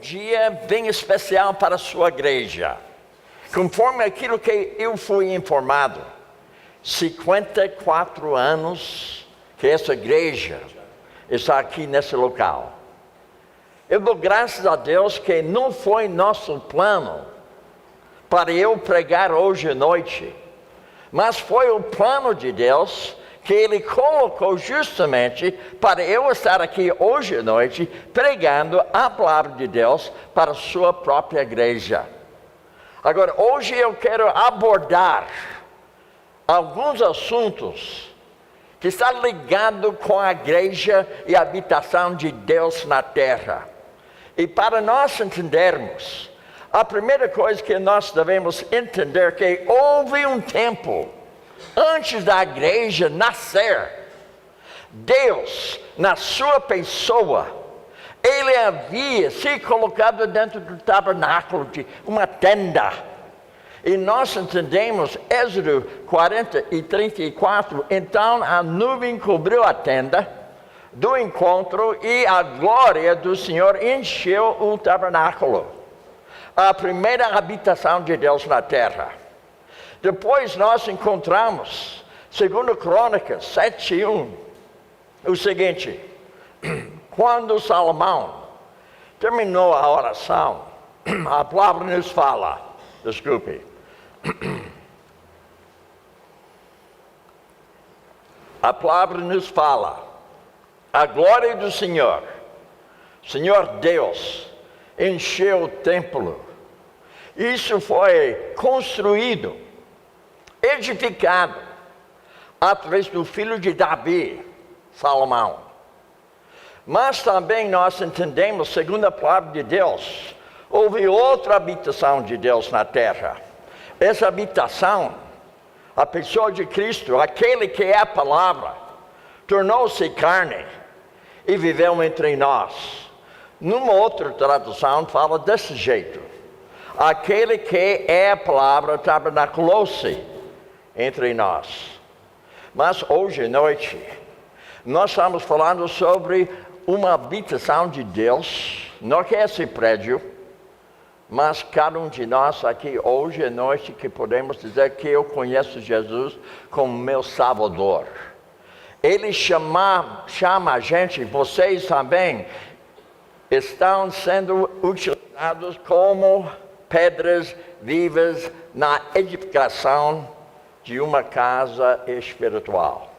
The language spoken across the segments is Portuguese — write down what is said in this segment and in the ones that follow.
dia bem especial para a sua igreja. Conforme aquilo que eu fui informado, 54 anos que essa igreja está aqui nesse local. Eu dou graças a Deus que não foi nosso plano para eu pregar hoje à noite, mas foi o plano de Deus que Ele colocou justamente para eu estar aqui hoje à noite pregando a palavra de Deus para a sua própria igreja. Agora, hoje eu quero abordar alguns assuntos que estão ligados com a igreja e a habitação de Deus na terra. E para nós entendermos, a primeira coisa que nós devemos entender é que houve um tempo antes da igreja nascer. Deus, na sua pessoa, Ele havia se colocado dentro do tabernáculo, de uma tenda. E nós entendemos, Êxodo 40 e 34, então a nuvem cobriu a tenda do encontro e a glória do Senhor encheu o tabernáculo. A primeira habitação de Deus na terra. Depois nós encontramos, segundo Crônicas 7:1, o seguinte: quando Salomão terminou a oração, a palavra nos fala, a palavra nos fala, a glória do Senhor Deus, encheu o templo. Isso foi construído, edificado, através do filho de Davi, Salomão. Mas também nós entendemos, segundo a palavra de Deus, houve outra habitação de Deus na terra. Essa habitação, a pessoa de Cristo, aquele que é a palavra, tornou-se carne e viveu entre nós. Numa outra tradução fala desse jeito: aquele que é a palavra tabernaculou-se entre nós. Mas hoje à noite nós estamos falando sobre uma habitação de Deus, não que é esse prédio, mas cada um de nós aqui hoje à noite que podemos dizer que eu conheço Jesus como meu Salvador. Ele chama a gente, vocês também estão sendo utilizados como pedras vivas na edificação de uma casa espiritual.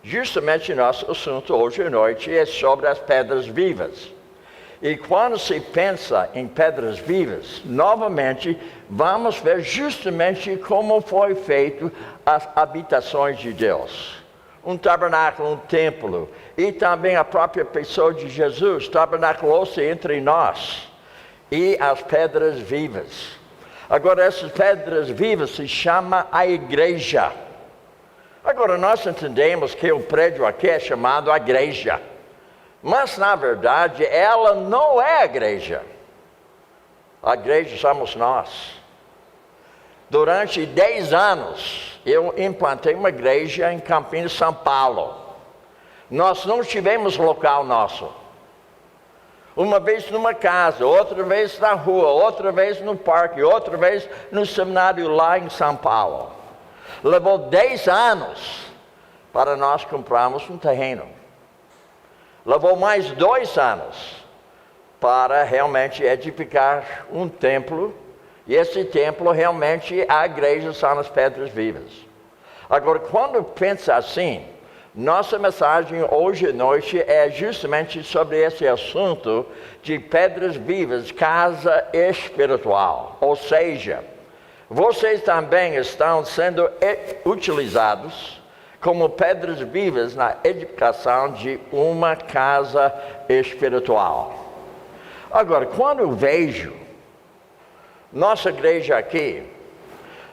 Justamente nosso assunto hoje à noite é sobre as pedras vivas. E quando se pensa em pedras vivas, novamente vamos ver justamente como foi feito as habitações de Deus. Um tabernáculo, um templo, e também a própria pessoa de Jesus tabernaculou-se entre nós, e as pedras vivas. Agora, essas pedras vivas se chama a igreja. Agora, nós entendemos que o prédio aqui é chamado a igreja, mas na verdade ela não é a igreja. A igreja somos nós. Durante 10 anos, eu implantei uma igreja em Campinas, São Paulo. Nós não tivemos local nosso. Uma vez numa casa, outra vez na rua, outra vez no parque, outra vez no seminário lá em São Paulo. Levou 10 anos para nós comprarmos um terreno. Levou mais 2 anos para realmente edificar um templo. E esse templo realmente, a igreja são as pedras vivas. Agora, quando pensa assim, nossa mensagem hoje à noite é justamente sobre esse assunto de pedras vivas, casa espiritual. Ou seja, vocês também estão sendo utilizados como pedras vivas na edificação de uma casa espiritual. Agora, quando eu vejo nossa igreja aqui,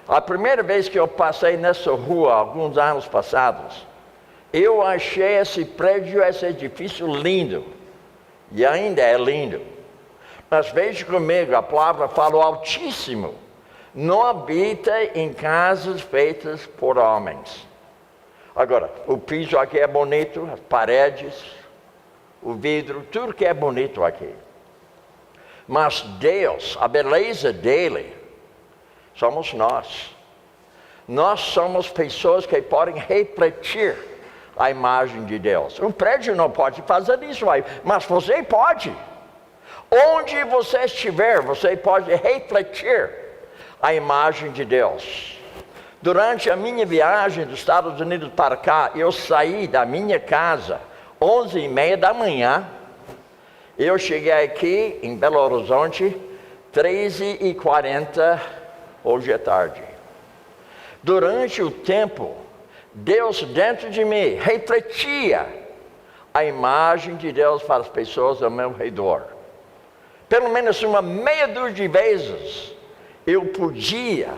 a primeira vez que eu passei nessa rua, alguns anos passados, eu achei esse prédio, esse edifício lindo, e ainda é lindo. Mas veja comigo, a palavra fala: o Altíssimo não habita em casas feitas por homens. Agora, o piso aqui é bonito, as paredes, o vidro, tudo que é bonito aqui. Mas Deus, a beleza dele, somos nós. Nós somos pessoas que podem refletir a imagem de Deus. Um prédio não pode fazer isso, mas você pode. Onde você estiver, você pode refletir a imagem de Deus. Durante a minha viagem dos Estados Unidos para cá, eu saí da minha casa 11h30 da manhã. Eu cheguei aqui em Belo Horizonte 13h40 hoje à tarde. Durante o tempo, Deus dentro de mim refletia a imagem de Deus para as pessoas ao meu redor. Pelo menos uma meia dúzia de vezes eu podia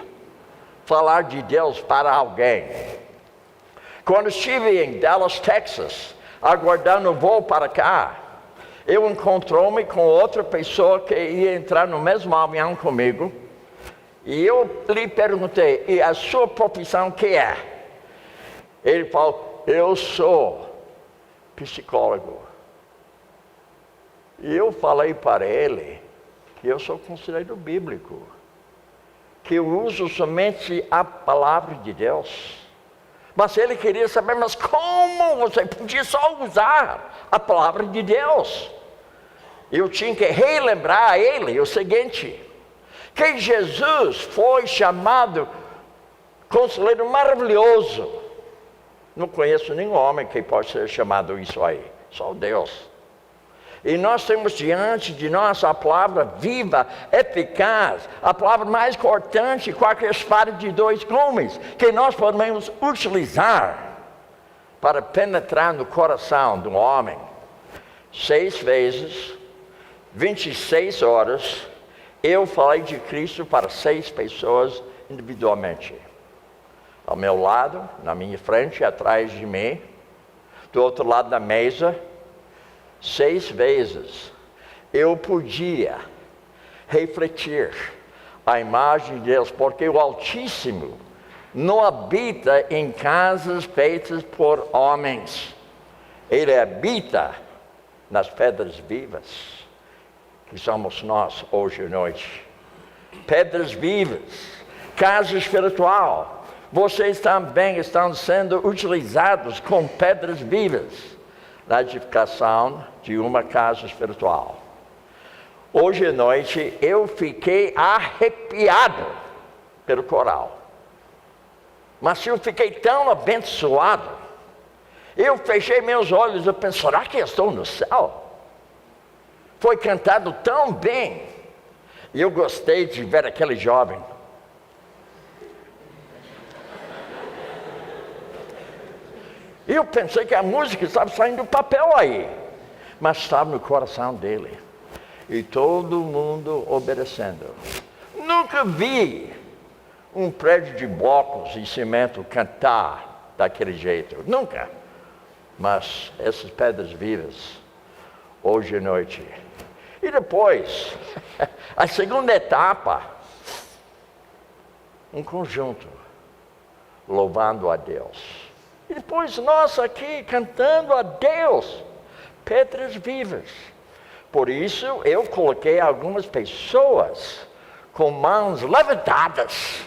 falar de Deus para alguém. Quando estive em Dallas, Texas, aguardando o voo para cá, eu encontrei-me com outra pessoa que ia entrar no mesmo avião comigo. E eu lhe perguntei, e a sua profissão que é? Ele falou, eu sou psicólogo. E eu falei para ele que eu sou conselheiro bíblico, que eu uso somente a palavra de Deus. Mas ele queria saber, mas como você podia só usar a palavra de Deus? Eu tinha que relembrar a ele o seguinte, que Jesus foi chamado conselheiro maravilhoso. Não conheço nenhum homem que pode ser chamado isso aí, só Deus. E nós temos diante de nós a palavra viva, eficaz, a palavra mais cortante, qualquer espada de dois gumes, que nós podemos utilizar para penetrar no coração de um homem. 6 vezes, 26 horas, eu falei de Cristo para 6 pessoas individualmente. Ao meu lado, na minha frente, atrás de mim, do outro lado da mesa, 6 vezes eu podia refletir a imagem de Deus, porque o Altíssimo não habita em casas feitas por homens. Ele habita nas pedras vivas, que somos nós hoje à noite. Pedras vivas, casa espiritual. Vocês também estão sendo utilizados com pedras vivas na edificação de uma casa espiritual. Hoje à noite eu fiquei arrepiado pelo coral. Mas eu fiquei tão abençoado. Eu fechei meus olhos e pensei, será que eu estou no céu? Foi cantado tão bem. E eu gostei de ver aquele jovem. Eu pensei que a música estava saindo do papel aí, mas estava no coração dele. E todo mundo obedecendo. Nunca vi um prédio de blocos e cimento cantar daquele jeito. Nunca. Mas essas pedras vivas, hoje à noite. E depois, a segunda etapa, um conjunto, louvando a Deus. E depois nós aqui cantando a Deus, pedras vivas. Por isso eu coloquei algumas pessoas com mãos levantadas,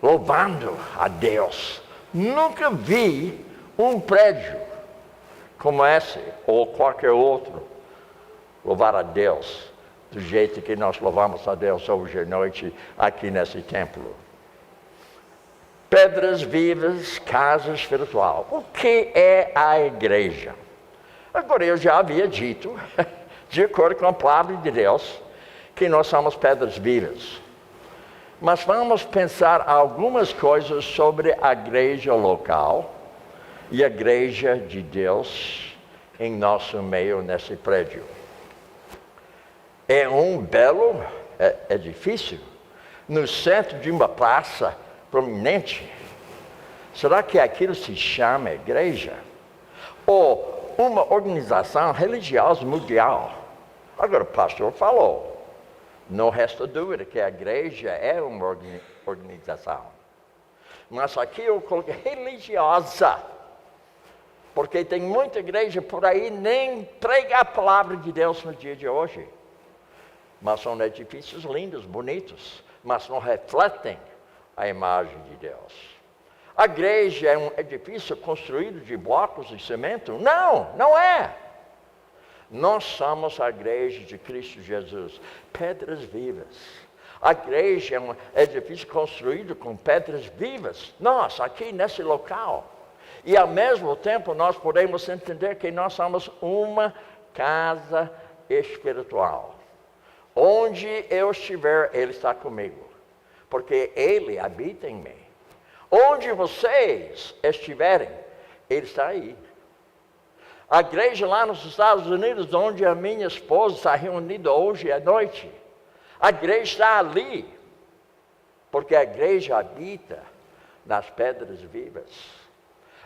louvando a Deus. Nunca vi um prédio como esse ou qualquer outro louvar a Deus do jeito que nós louvamos a Deus hoje à noite aqui nesse templo. Pedras vivas, casa espiritual. O que é a igreja? Agora eu já havia dito, de acordo com a palavra de Deus, que nós somos pedras vivas. Mas vamos pensar algumas coisas sobre a igreja local e a igreja de Deus em nosso meio nesse prédio. É um belo edifício no centro de uma praça prominente. Será que aquilo se chama igreja? Ou uma organização religiosa mundial? Agora o pastor falou, não resta dúvida que a igreja é uma organização. Mas aqui eu coloquei religiosa, porque tem muita igreja por aí nem prega a palavra de Deus no dia de hoje. Mas são edifícios lindos, bonitos, mas não refletem a imagem de Deus. A igreja é um edifício construído de blocos de cimento? Não, não é. Nós somos a igreja de Cristo Jesus, pedras vivas. A igreja é um edifício construído com pedras vivas. Nós, aqui nesse local. E ao mesmo tempo nós podemos entender que nós somos uma casa espiritual. Onde eu estiver, Ele está comigo. Porque Ele habita em mim. Onde vocês estiverem, Ele está aí. A igreja lá nos Estados Unidos, onde a minha esposa está reunida hoje à noite, a igreja está ali, porque a igreja habita nas pedras vivas.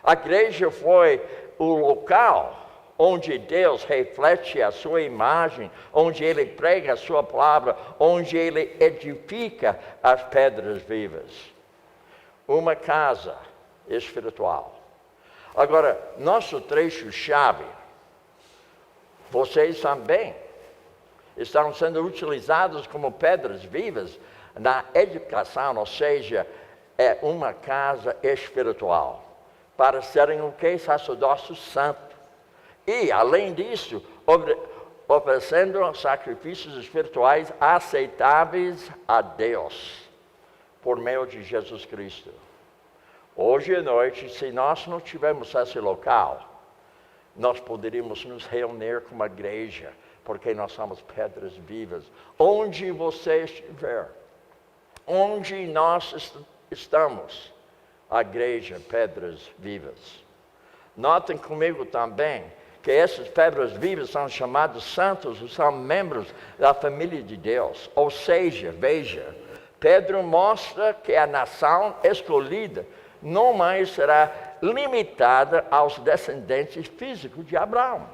A igreja foi o local onde Deus reflete a sua imagem, onde Ele prega a sua palavra, onde Ele edifica as pedras vivas. Uma casa espiritual. Agora, nosso trecho-chave, vocês também estão sendo utilizados como pedras vivas na edificação, ou seja, é uma casa espiritual, para serem o que? Sacerdócio santo. E, além disso, oferecendo sacrifícios espirituais aceitáveis a Deus, por meio de Jesus Cristo. Hoje à noite, se nós não tivermos esse local, nós poderíamos nos reunir como igreja, porque nós somos pedras vivas. Onde você estiver, onde nós estamos, a igreja, pedras vivas. Notem comigo também que essas pedras vivas são chamados santos, são membros da família de Deus. Ou seja, veja, Pedro mostra que a nação escolhida não mais será limitada aos descendentes físicos de Abraão.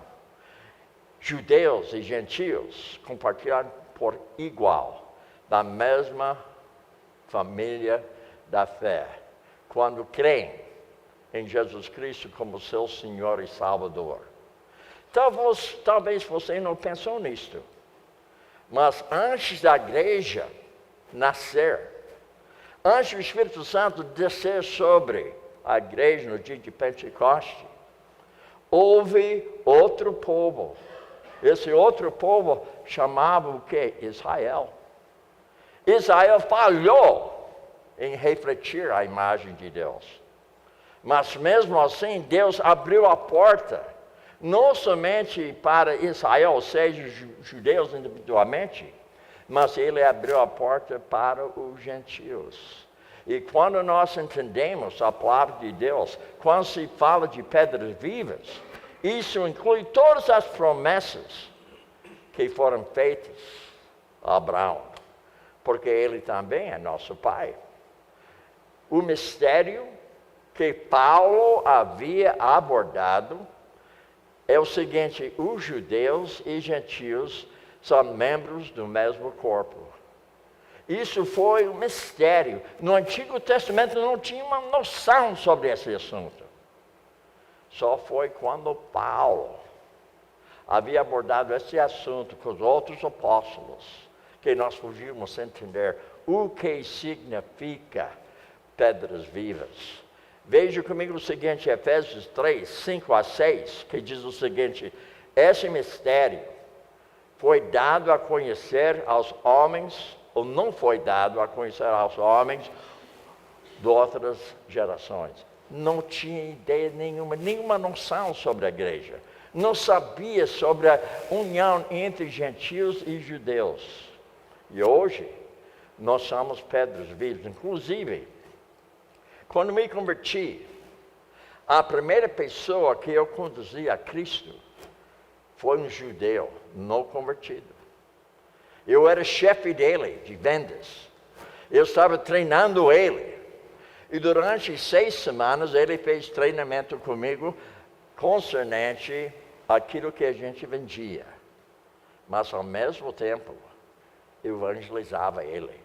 Judeus e gentios compartilham por igual da mesma família da fé, quando creem em Jesus Cristo como seu Senhor e Salvador. Talvez você não pensou nisto, mas antes da igreja nascer, antes do Espírito Santo descer sobre a igreja no dia de Pentecoste, houve outro povo. Esse outro povo chamava o quê? Israel. Israel falhou em refletir a imagem de Deus. Mas mesmo assim, Deus abriu a porta, não somente para Israel, ou seja, judeus individualmente, mas Ele abriu a porta para os gentios. E quando nós entendemos a palavra de Deus, quando se fala de pedras vivas, isso inclui todas as promessas que foram feitas a Abraão, porque ele também é nosso pai. O mistério que Paulo havia abordado é o seguinte: os judeus e gentios são membros do mesmo corpo. Isso foi um mistério. No Antigo Testamento não tinha uma noção sobre esse assunto. Só foi quando Paulo havia abordado esse assunto com os outros apóstolos que nós podíamos entender o que significa pedras vivas. Veja comigo o seguinte, Efésios 3, 5 a 6, que diz o seguinte: esse mistério foi dado a conhecer aos homens, ou não foi dado a conhecer aos homens de outras gerações. Não tinha ideia nenhuma noção sobre a igreja. Não sabia sobre a união entre gentios e judeus. E hoje, nós somos pedras vivas. Inclusive, quando me converti, a primeira pessoa que eu conduzi a Cristo foi um judeu não convertido. Eu era chefe dele, de vendas. Eu estava treinando ele. E durante 6 semanas ele fez treinamento comigo concernente àquilo que a gente vendia. Mas ao mesmo tempo, eu evangelizava ele.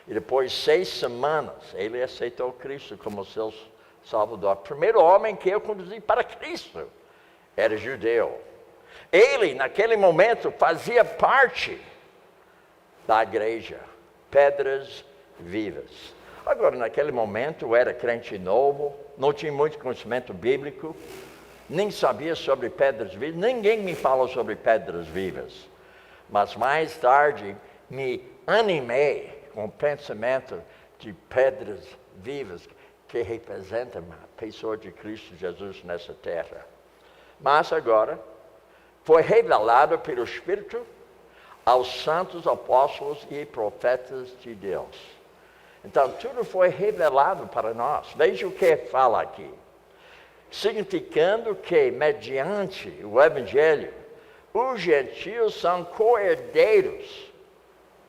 E depois de 6 semanas, ele aceitou Cristo como seu Salvador. O primeiro homem que eu conduzi para Cristo era judeu. Ele, naquele momento, fazia parte da igreja, pedras vivas. Agora, naquele momento, eu era crente novo, não tinha muito conhecimento bíblico, nem sabia sobre pedras vivas, ninguém me falou sobre pedras vivas. Mas mais tarde, me animei com o pensamento de pedras vivas, que representam a pessoa de Cristo Jesus nessa terra. Mas agora, foi revelado pelo Espírito aos santos apóstolos e profetas de Deus. Então, tudo foi revelado para nós. Veja o que fala aqui. Significando que, mediante o Evangelho, os gentios são co-herdeiros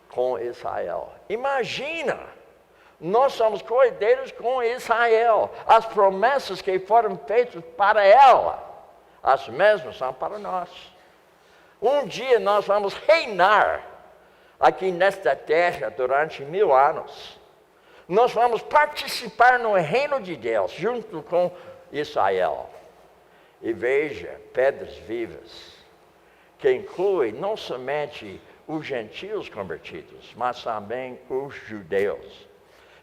com Israel. Imagina, nós somos co-herdeiros com Israel. As promessas que foram feitas para ela, as mesmas são para nós. Um dia nós vamos reinar aqui nesta terra durante 1000 anos. Nós vamos participar no reino de Deus, junto com Israel. E veja, pedras vivas, que inclui não somente os gentios convertidos, mas também os judeus.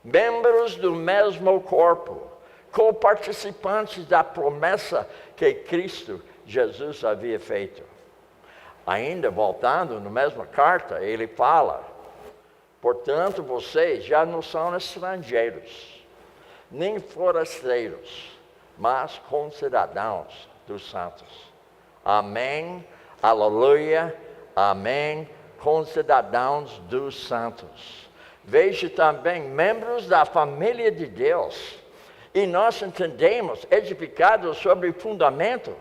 Membros do mesmo corpo, co-participantes da promessa que Cristo Jesus havia feito. Ainda voltando na mesma carta, ele fala: portanto, vocês já não são estrangeiros, nem forasteiros, mas concidadãos dos santos. Amém, aleluia, amém, concidadãos dos santos. Veja também membros da família de Deus. E nós entendemos, edificados sobre o fundamento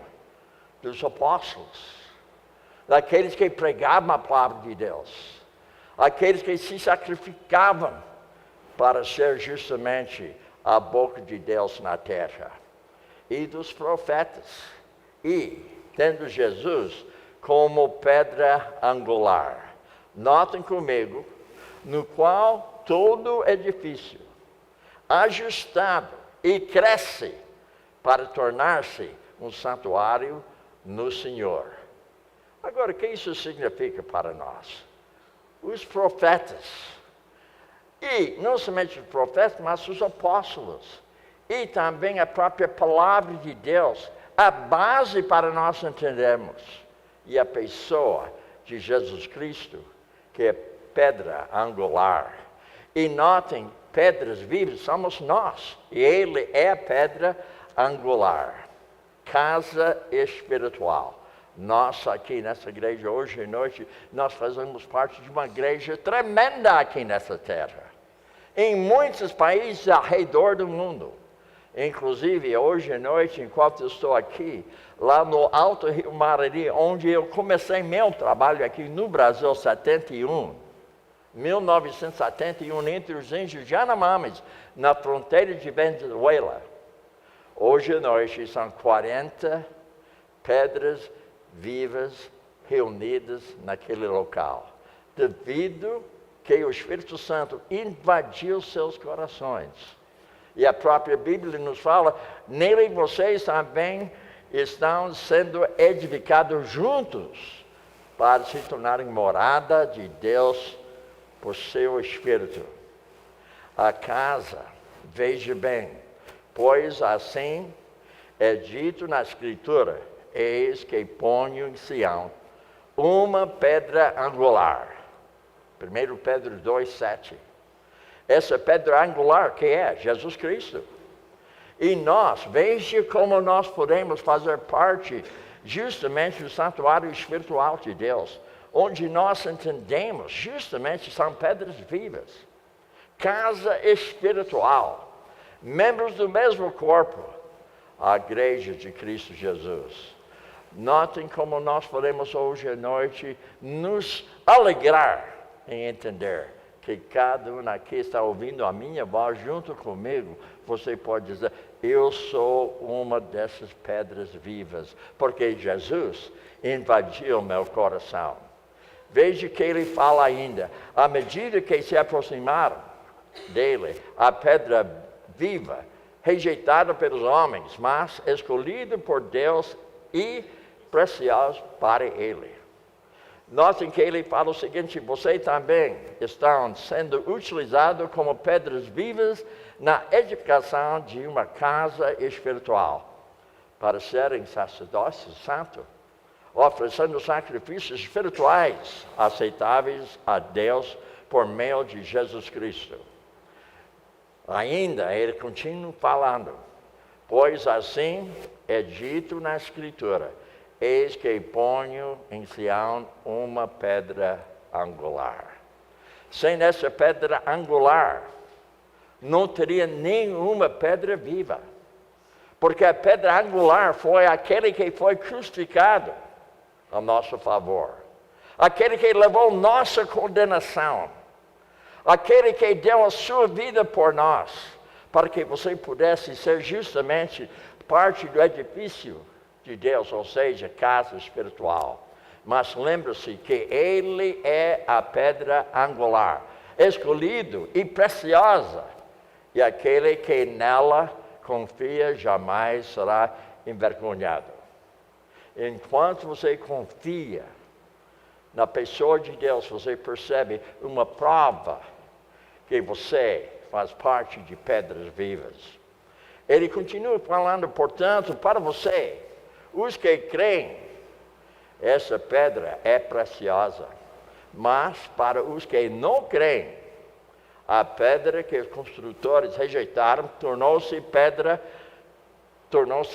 dos apóstolos, daqueles que pregavam a palavra de Deus, aqueles que se sacrificavam para ser justamente a boca de Deus na terra, e dos profetas, e tendo Jesus como pedra angular. Notem comigo, no qual todo edifício, ajustado e cresce para tornar-se um santuário no Senhor. Agora, o que isso significa para nós? Os profetas, e não somente os profetas, mas os apóstolos, e também a própria palavra de Deus, a base para nós entendermos, e a pessoa de Jesus Cristo, que é pedra angular. E notem, pedras vivas somos nós, e Ele é a pedra angular, casa espiritual. Nós aqui nessa igreja, hoje à noite, nós fazemos parte de uma igreja tremenda aqui nessa terra. Em muitos países ao redor do mundo. Inclusive, hoje à noite, enquanto eu estou aqui, lá no Alto Rio Mararí, onde eu comecei meu trabalho aqui no Brasil, 1971, entre os índios Yanomamis, na fronteira de Venezuela. Hoje à noite são 40 pedras vivas reunidas naquele local, devido que o Espírito Santo invadiu seus corações. E a própria Bíblia nos fala, nele vocês também estão sendo edificados juntos para se tornarem morada de Deus por seu Espírito. A casa, veja bem, pois assim é dito na Escritura, eis que ponho em Sião uma pedra angular. 1 Pedro 2,7. Essa pedra angular que é Jesus Cristo. E nós, veja como nós podemos fazer parte justamente do santuário espiritual de Deus, onde nós entendemos justamente são pedras vivas. Casa espiritual, membros do mesmo corpo, a igreja de Cristo Jesus. Notem como nós podemos hoje à noite nos alegrar em entender que cada um aqui está ouvindo a minha voz junto comigo. Você pode dizer, eu sou uma dessas pedras vivas, porque Jesus invadiu meu coração. Veja que ele fala ainda, à medida que se aproximaram dele, a pedra viva, rejeitada pelos homens, mas escolhida por Deus e preciosa para ele. Notem que ele fala o seguinte: vocês também estão sendo utilizados como pedras vivas na edificação de uma casa espiritual, para serem sacerdócio santo, oferecendo sacrifícios espirituais aceitáveis a Deus por meio de Jesus Cristo. Ainda ele continua falando: pois assim é dito na Escritura, eis que ponho em Sião uma pedra angular. Sem essa pedra angular, não teria nenhuma pedra viva. Porque a pedra angular foi aquele que foi crucificado a nosso favor. Aquele que levou nossa condenação. Aquele que deu a sua vida por nós, para que você pudesse ser justamente parte do edifício de Deus, ou seja, casa espiritual. Mas lembre-se que Ele é a pedra angular, escolhido e preciosa, e aquele que nela confia jamais será envergonhado. Enquanto você confia na pessoa de Deus, você percebe uma prova que você faz parte de pedras vivas. Ele continua falando, portanto, para você, os que creem, essa pedra é preciosa. Mas para os que não creem, a pedra que os construtores rejeitaram tornou-se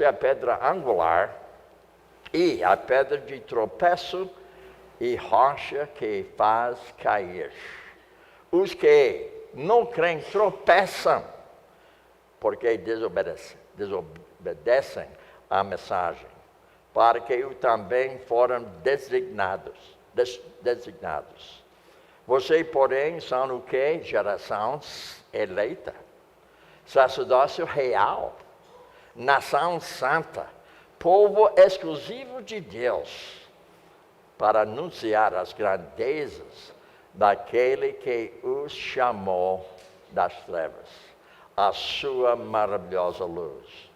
a pedra angular e a pedra de tropeço e rocha que faz cair. Os que não creem tropeçam porque desobedecem à mensagem, para que também foram designados. Vocês, porém, são o que? Geração eleita, sacerdócio real, nação santa, povo exclusivo de Deus, para anunciar as grandezas daquele que os chamou das trevas, a sua maravilhosa luz.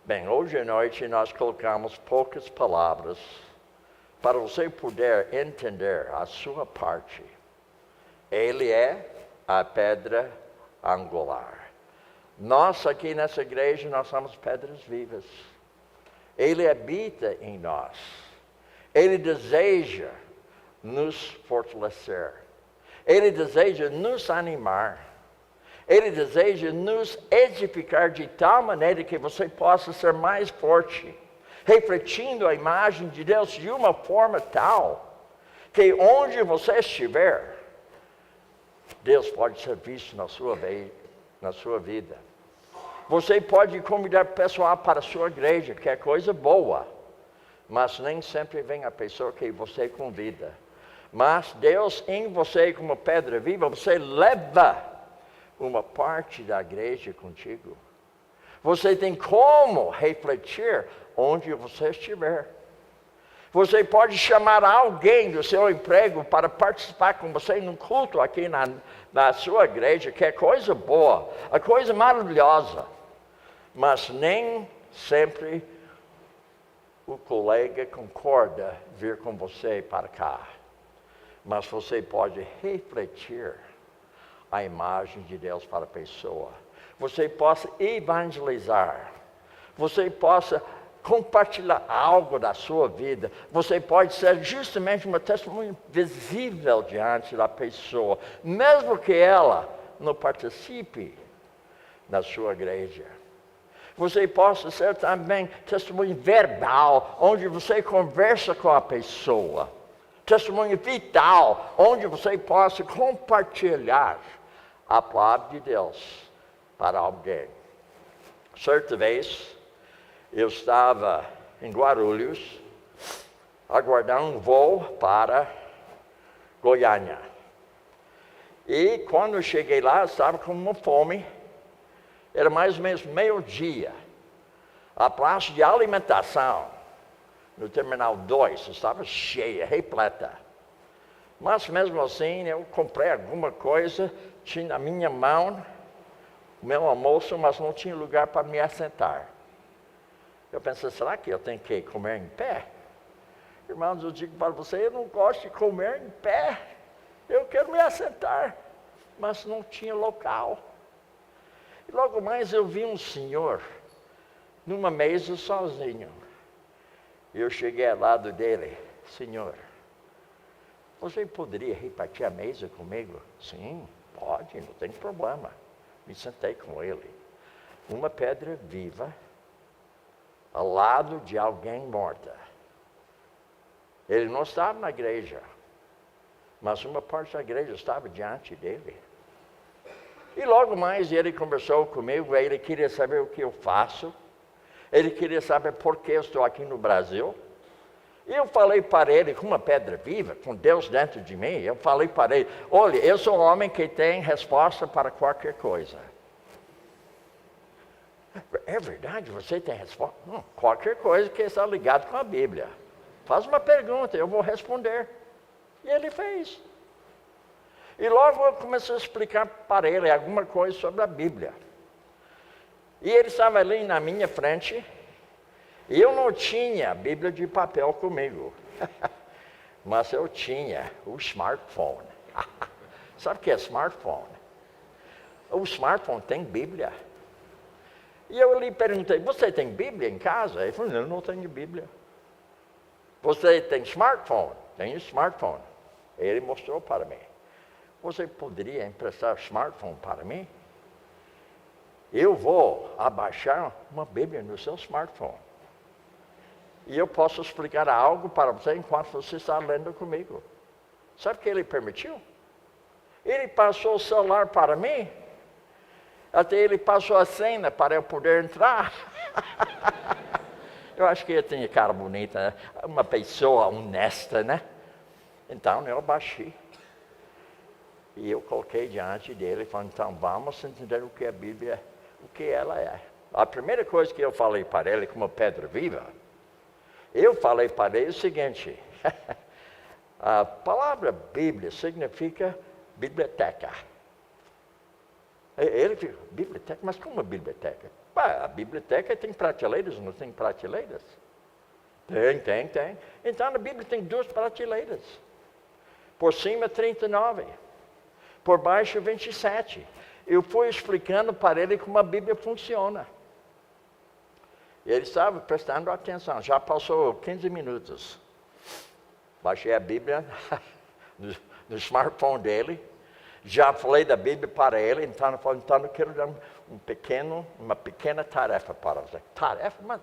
Bem, hoje à noite nós colocamos poucas palavras para você poder entender a sua parte. Ele é a pedra angular. Nós aqui nessa igreja, nós somos pedras vivas. Ele habita em nós. Ele deseja nos fortalecer. Ele deseja nos animar. Ele deseja nos edificar de tal maneira que você possa ser mais forte, refletindo a imagem de Deus de uma forma tal que onde você estiver, Deus pode ser visto na sua vida. Você pode convidar o pessoal para a sua igreja, que é coisa boa, mas nem sempre vem a pessoa que você convida. Mas Deus em você, como pedra viva, você leva uma parte da igreja contigo. Você tem como refletir onde você estiver. Você pode chamar alguém do seu emprego para participar com você num culto aqui na sua igreja, que é coisa boa, a coisa maravilhosa. Mas nem sempre o colega concorda vir com você para cá. Mas você pode refletir a imagem de Deus para a pessoa. Você possa evangelizar. Você possa compartilhar algo da sua vida. Você pode ser justamente uma testemunha visível diante da pessoa, mesmo que ela não participe na sua igreja. Você possa ser também testemunho verbal, onde você conversa com a pessoa. Testemunho vital, onde você possa compartilhar a palavra de Deus para alguém. Certa vez, eu estava em Guarulhos, aguardando um voo para Goiânia. E quando eu cheguei lá, eu estava com uma fome, era mais ou menos meio-dia. A praça de alimentação, no Terminal 2, estava cheia, repleta. Mas mesmo assim, eu comprei alguma coisa, tinha na minha mão o meu almoço, mas não tinha lugar para me assentar. Eu pensei, será que eu tenho que comer em pé? Irmãos, eu digo para você, eu não gosto de comer em pé. Eu quero me assentar. Mas não tinha local. E logo mais eu vi um senhor numa mesa sozinho. Eu cheguei ao lado dele. Senhor, você poderia repartir a mesa comigo? Sim, pode, não tem problema. Me sentei com ele. Uma pedra viva ao lado de alguém morta. Ele não estava na igreja, mas uma parte da igreja estava diante dele. E logo mais ele conversou comigo, ele queria saber o que eu faço, ele queria saber por que eu estou aqui no Brasil. E eu falei para ele, com uma pedra viva, com Deus dentro de mim, eu falei para ele, olha, eu sou um homem que tem resposta para qualquer coisa. É verdade, você tem resposta? Qualquer coisa que está ligado com a Bíblia. Faz uma pergunta, eu vou responder. E ele fez. E logo eu comecei a explicar para ele alguma coisa sobre a Bíblia. E ele estava ali na minha frente, e eu não tinha a Bíblia de papel comigo. Mas eu tinha o smartphone. Sabe o que é smartphone? O smartphone tem Bíblia. E eu lhe perguntei, você tem Bíblia em casa? Ele falou, não tenho Bíblia. Você tem smartphone? Tenho smartphone. Ele mostrou para mim. Você poderia emprestar smartphone para mim? Eu vou abaixar uma Bíblia no seu smartphone. E eu posso explicar algo para você enquanto você está lendo comigo. Sabe o que ele permitiu? Ele passou o celular para mim. Até ele passou a senha para eu poder entrar. Eu acho que ele tinha cara bonita, né? Uma pessoa honesta, né? Então eu baixei. E eu coloquei diante dele e falei, então vamos entender o que a Bíblia, o que ela é. A primeira coisa que eu falei para ele, como pedra viva, eu falei para ele o seguinte, a palavra Bíblia significa biblioteca. Ele ficou, biblioteca? Mas como biblioteca? A biblioteca tem prateleiras, não tem prateleiras? Tem. Então a Bíblia tem 2 prateleiras. Por cima 39, por baixo 27. Eu fui explicando para ele como a Bíblia funciona. Ele estava prestando atenção, já passou 15 minutos. Baixei a Bíblia no smartphone dele. Já falei da Bíblia para ele, então eu quero dar uma pequena tarefa para você. Tarefa? Mas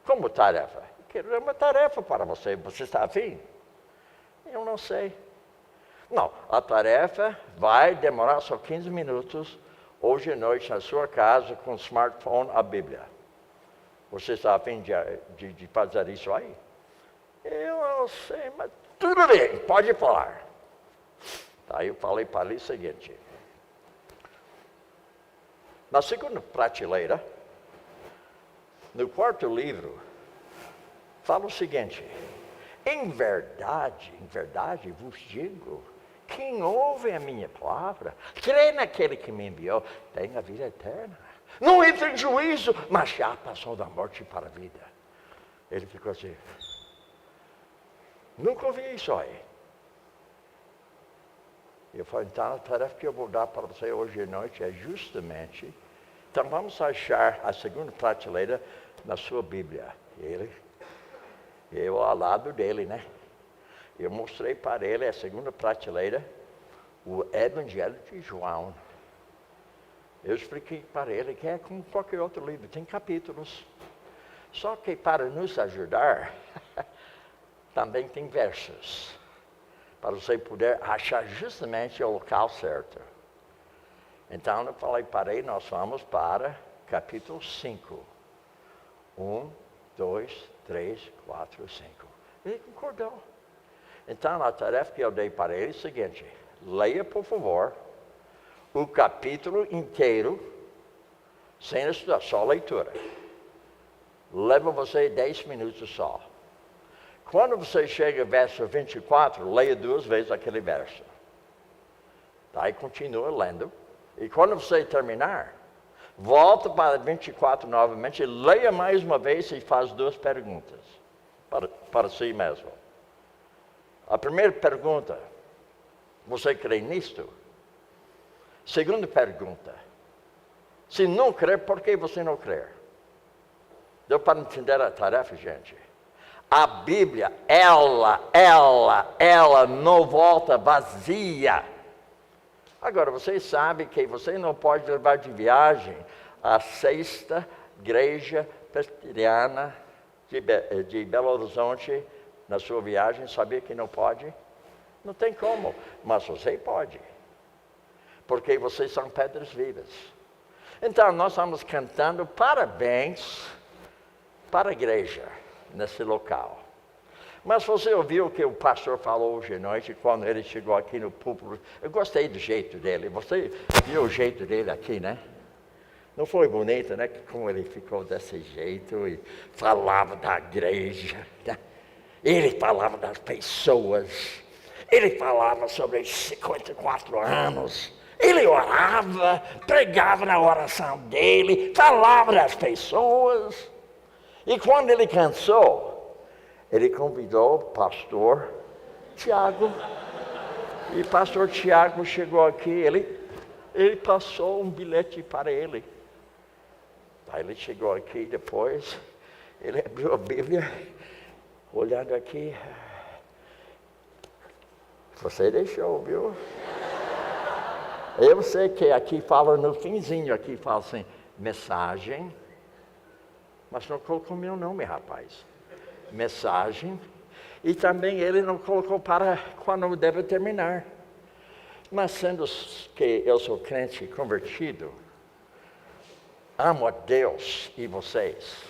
como tarefa? Eu quero dar uma tarefa para você. Você está afim? Eu não sei. Não, a tarefa vai demorar só 15 minutos, hoje à noite, na sua casa, com o smartphone, a Bíblia. Você está afim de fazer isso aí? Eu não sei, mas tudo bem, pode falar. Aí eu falei para ele o seguinte. Na segunda prateleira, no quarto livro, fala o seguinte. Em verdade vos digo, quem ouve a minha palavra, crê naquele que me enviou, tem a vida eterna. Não entra em juízo, mas já passou da morte para a vida. Ele ficou assim. Nunca ouvi isso aí. Eu falei, então a tarefa que eu vou dar para você hoje à noite é justamente, então vamos achar a segunda prateleira na sua Bíblia. Eu ao lado dele, né? Eu mostrei para ele a segunda prateleira, o Evangelho de João. Eu expliquei para ele que é como qualquer outro livro, tem capítulos. Só que para nos ajudar, também tem versos. Para você poder achar justamente o local certo. Então eu falei para ele, nós vamos para capítulo 5. 1, 2, 3, 4, 5. Ele concordou. Então a tarefa que eu dei para ele é o seguinte, leia por favor o capítulo inteiro, sem estudar, só leitura. Leva você 10 minutos só. Quando você chega ao verso 24, leia 2 vezes aquele verso. Daí continua lendo. E quando você terminar, volta para 24 novamente, leia mais uma vez e faz 2 perguntas. para si mesmo. A primeira pergunta, você crê nisto? Segunda pergunta, se não crê, por que você não crê? Deu para entender a tarefa, gente? A Bíblia, ela não volta vazia. Agora, vocês sabem que você não pode levar de viagem a sexta igreja presbiteriana de Belo Horizonte na sua viagem, sabia que não pode? Não tem como, mas você pode. Porque vocês são pedras vivas. Então, nós estamos cantando parabéns para a igreja nesse local. Mas você ouviu o que o pastor falou hoje à noite, quando ele chegou aqui no púlpito? Eu gostei do jeito dele. Você viu o jeito dele aqui, né? Não foi bonito, né? Como ele ficou desse jeito e falava da igreja. Né? Ele falava das pessoas. Ele falava sobre os 54 anos. Ele orava, pregava na oração dele, falava das pessoas. E quando ele cansou, ele convidou o pastor Tiago. E o pastor Tiago chegou aqui, ele passou um bilhete para ele. Aí ele chegou aqui depois, ele abriu a Bíblia, olhando aqui. Você deixou, viu? Eu sei que aqui fala no finzinho, aqui fala assim, mensagem. Mas não colocou meu nome, rapaz. Mensagem. E também ele não colocou para quando deve terminar. Mas sendo que eu sou crente convertido, amo a Deus e vocês,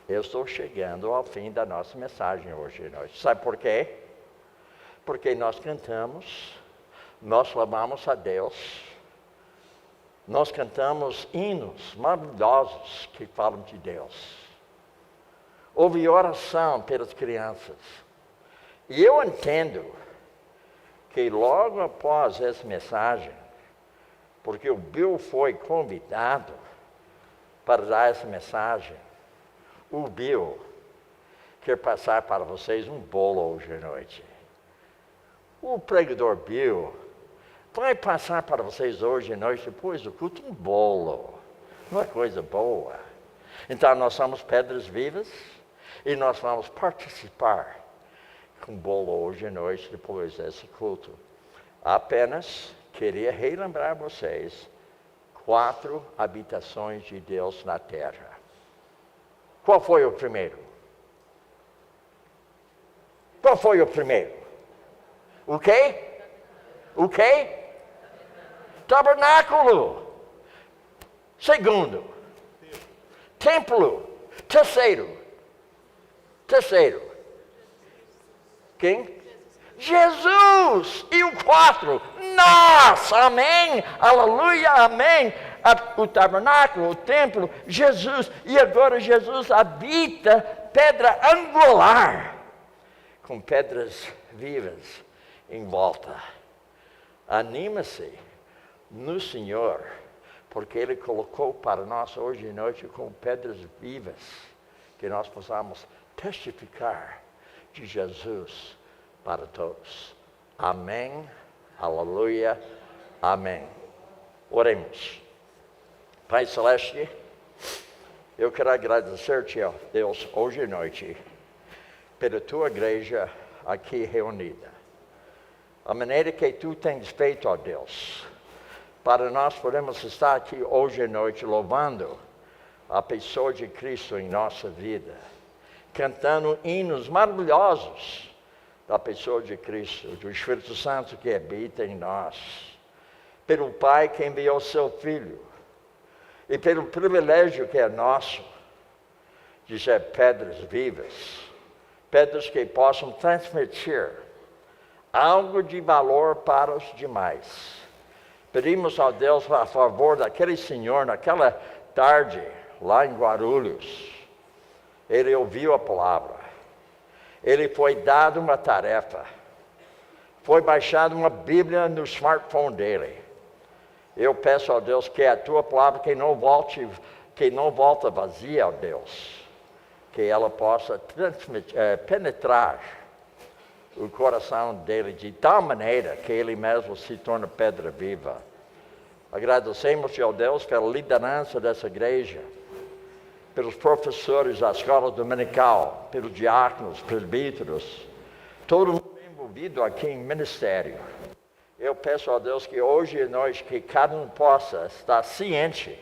eu estou chegando ao fim da nossa mensagem hoje à noite. Sabe por quê? Porque nós cantamos, nós louvamos a Deus, nós cantamos hinos maravilhosos que falam de Deus. Houve oração pelas crianças. E eu entendo que logo após essa mensagem, porque o Bill foi convidado para dar essa mensagem, o Bill quer passar para vocês um bolo hoje à noite. O pregador Bill vai passar para vocês hoje à noite, depois do culto, um bolo. Não é coisa boa. Então nós somos pedras vivas e nós vamos participar com bolo hoje à noite, depois desse culto. Apenas queria relembrar vocês 4 habitações de Deus na terra. Qual foi o primeiro? Qual foi o primeiro? O quê? O quê? Tabernáculo. Segundo. Templo. Terceiro. Quem? Jesus. E o 4. Nós. Amém. Aleluia. Amém. O tabernáculo, o templo, Jesus. E agora Jesus habita pedra angular, com pedras vivas em volta. Anima-se no Senhor, porque Ele colocou para nós hoje à noite com pedras vivas, que nós possamos testificar de Jesus para todos. Amém, aleluia, amém. Oremos. Pai Celeste, eu quero agradecer-te, ó Deus, hoje à noite, pela tua igreja aqui reunida. A maneira que tu tens feito, ó Deus, para nós podemos estar aqui hoje à noite louvando a pessoa de Cristo em nossa vida, cantando hinos maravilhosos da pessoa de Cristo, do Espírito Santo que habita em nós, pelo Pai que enviou seu Filho, e pelo privilégio que é nosso de ser pedras vivas, pedras que possam transmitir algo de valor para os demais. Pedimos a Deus a favor daquele senhor naquela tarde lá em Guarulhos. Ele ouviu a palavra, ele foi dado uma tarefa, foi baixada uma Bíblia no smartphone dele. Eu peço a Deus que a tua palavra que não volta vazia, ó Deus, que ela possa penetrar o coração dele de tal maneira que ele mesmo se torne pedra viva. Agradecemos ao Deus pela liderança dessa igreja, pelos professores da escola dominical, pelos diáconos, presbíteros, todo mundo envolvido aqui em ministério. Eu peço a Deus que hoje e noite, que cada um possa estar ciente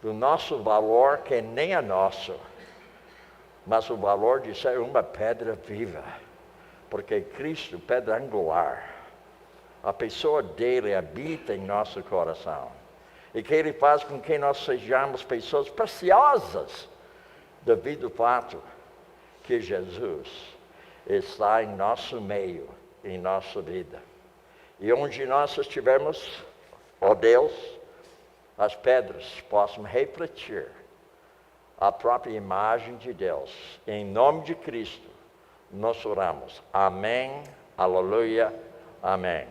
do nosso valor, que nem é nosso, mas o valor de ser uma pedra viva, porque Cristo, pedra angular, a pessoa dele habita em nosso coração, e que ele faz com que nós sejamos pessoas preciosas, devido ao fato que Jesus está em nosso meio, em nossa vida. E onde nós estivermos, ó Deus, as pedras possam refletir a própria imagem de Deus. Em nome de Cristo, nós oramos. Amém, aleluia, amém.